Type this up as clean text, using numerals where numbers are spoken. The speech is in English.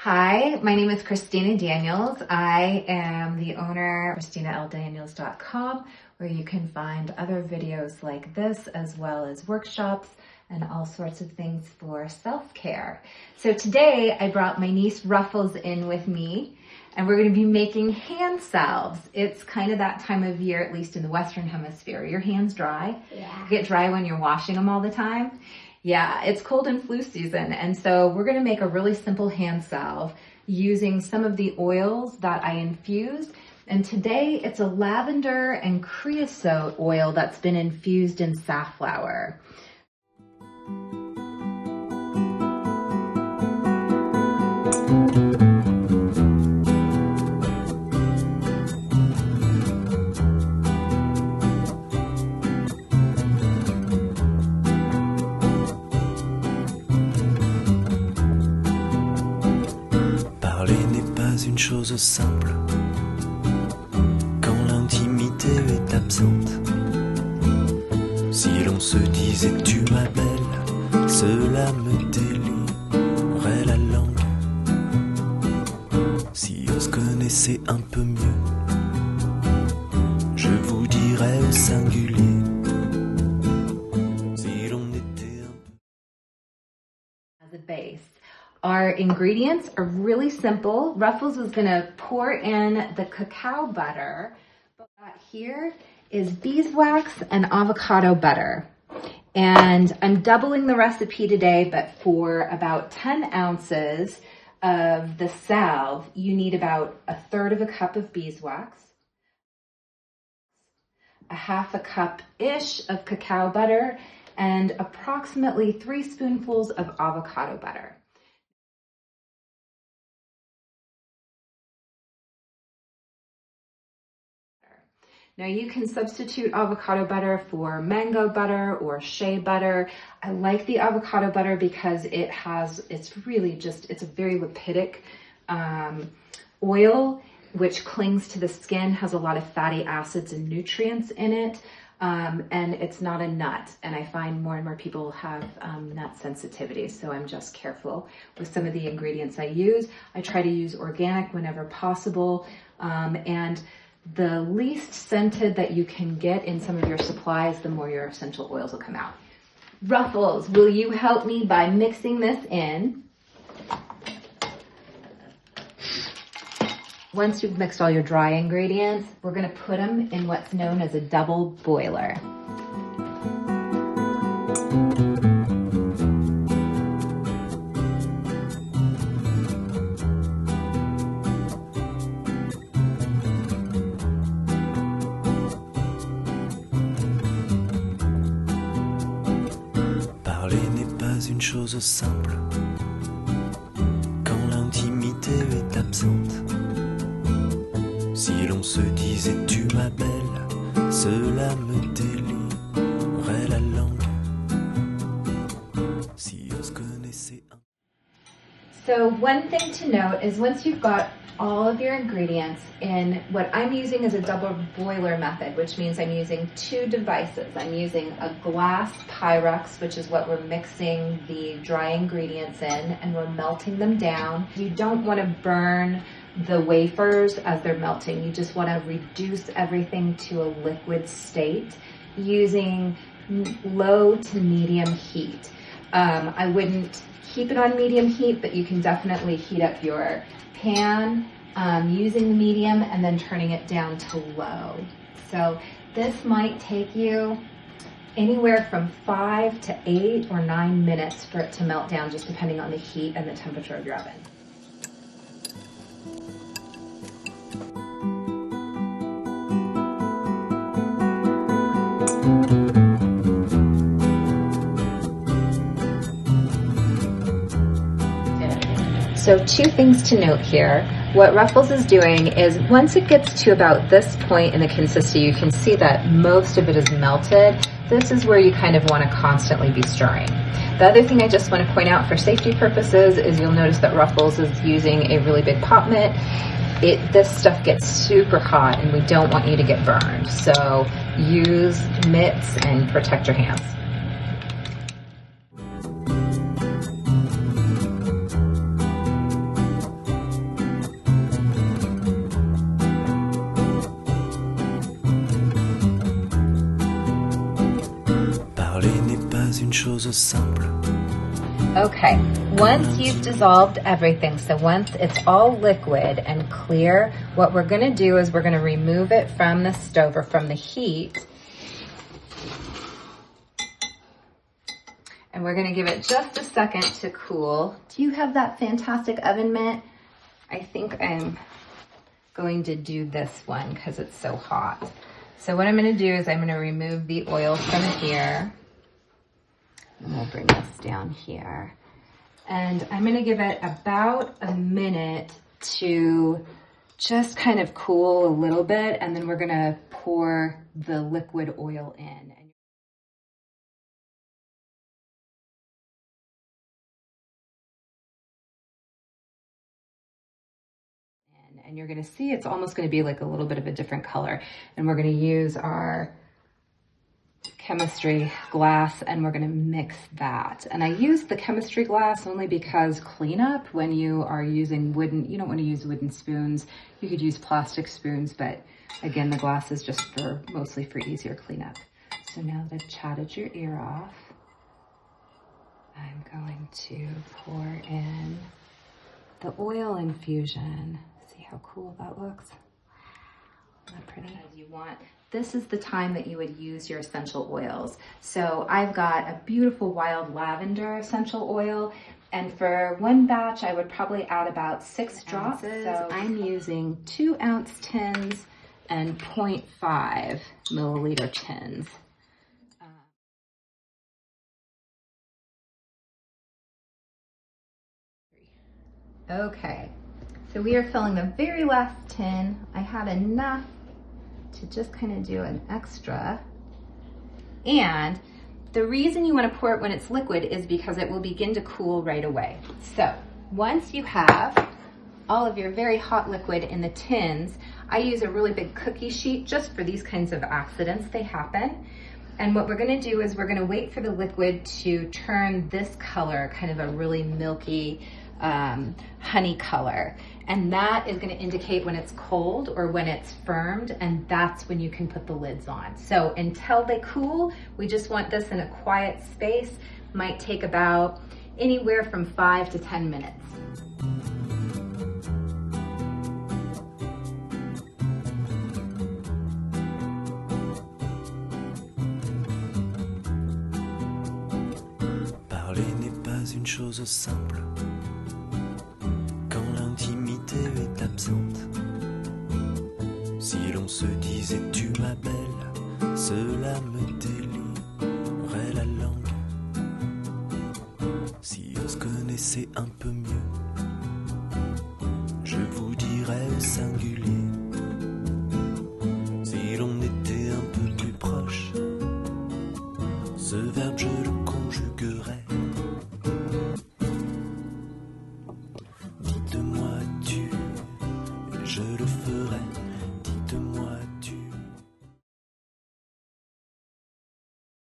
Hi, my name is Christina Daniels. I am the owner of ChristinaLDaniels.com, where you can find other videos like this, as well as workshops and all sorts of things for self-care. So today I brought my niece Ruffles in with me, and we're going to be making hand salves. It's kind of that time of year, at least in the Western Hemisphere. Your hands dry? Yeah. You get dry when you're washing them all the time? Yeah, it's cold and flu season, and so we're going to make a really simple hand salve using some of the oils that I infused. And today it's a lavender and creosote oil that's been infused in safflower. Une chose simple quand l'intimité est absente. Si l'on se disait tu ma belle, cela me délierait la langue. Si on se connaissait un peu mieux, je vous dirais au singulier. Si l'on était un peu. As a base. Our ingredients are really simple. Ruffles is going to pour in the cacao butter. Here is beeswax and avocado butter. And I'm doubling the recipe today, but for about 10 ounces of the salve, you need about 1/3 of a cup of beeswax, 1/2 cup-ish of cacao butter, and approximately 3 spoonfuls of avocado butter. Now you can substitute avocado butter for mango butter or shea butter. I like the avocado butter because it's a very lipidic oil, which clings to the skin, has a lot of fatty acids and nutrients in it, and it's not a nut. And I find more and more people have nut sensitivity, so I'm just careful with some of the ingredients I use. I try to use organic whenever possible, and the least scented that you can get in some of your supplies, the more your essential oils will come out. Ruffles, will you help me by mixing this in? Once you've mixed all your dry ingredients, we're going to put them in what's known as a double boiler. Une chose simple quand l'intimité est absente. Si l'on se disait tu ma belle, cela me délierait la langue. Si on se connaissait un... So one thing to note is once you've got all of your ingredients in what I'm using is a double boiler method, which means I'm using 2 devices. I'm using a glass Pyrex, which is what we're mixing the dry ingredients in, and we're melting them down. You don't want to burn the wafers as they're melting. You just want to reduce everything to a liquid state using low to medium heat. I wouldn't keep it on medium heat, but you can definitely heat up your pan using the medium and then turning it down to low. So this might take you anywhere from 5 to 8 or 9 minutes for it to melt down, just depending on the heat and the temperature of your oven. So 2 things to note here. What Ruffles is doing is once it gets to about this point in the consistency, you can see that most of it is melted. This is where you kind of want to constantly be stirring. The other thing I just want to point out for safety purposes is you'll notice that Ruffles is using a really big pot mitt. This stuff gets super hot and we don't want you to get burned. So use mitts and protect your hands. chose simple. Okay, once you've dissolved everything, so once it's all liquid and clear, what we're going to do is we're going to remove it from the stove or from the heat. And we're going to give it just a second to cool. Do you have that fantastic oven mitt? I think I'm going to do this one because it's so hot. So what I'm going to do is I'm going to remove the oil from here. And we'll bring this down here. And I'm going to give it about a minute to just kind of cool a little bit. And then we're going to pour the liquid oil in. And you're going to see it's almost going to be like a little bit of a different color. And we're going to use our chemistry glass and we're going to mix that. And I use the chemistry glass only because cleanup, when you are using wooden, you don't want to use wooden spoons. You could use plastic spoons, but again, the glass is just for mostly for easier cleanup. So now that I've chatted your ear off, I'm going to pour in the oil infusion. See how cool that looks? Isn't that pretty? As you want. This is the time that you would use your essential oils. So I've got a beautiful wild lavender essential oil, and for one batch I would probably add about 6 drops. So I'm using 2-ounce tins and 0.5 milliliter tins. Okay, so we are filling the very last tin. I had enough to just kind of do an extra. And the reason you want to pour it when it's liquid is because it will begin to cool right away. So once you have all of your very hot liquid in the tins, I use a really big cookie sheet just for these kinds of accidents, they happen. And what we're going to do is we're going to wait for the liquid to turn this color, kind of a really milky honey color, and that is going to indicate when it's cold or when it's firmed, and that's when you can put the lids on. So until they cool, we just want this in a quiet space. Might take about anywhere from 5 to 10 minutes. Parler n'est pas une chose simple. L'intimité est absente. Si l'on se disait tu ma belle, cela me délierait la langue. Si on se connaissait un peu mieux, je vous dirais au singulier. Si l'on était un peu plus proche, ce verbe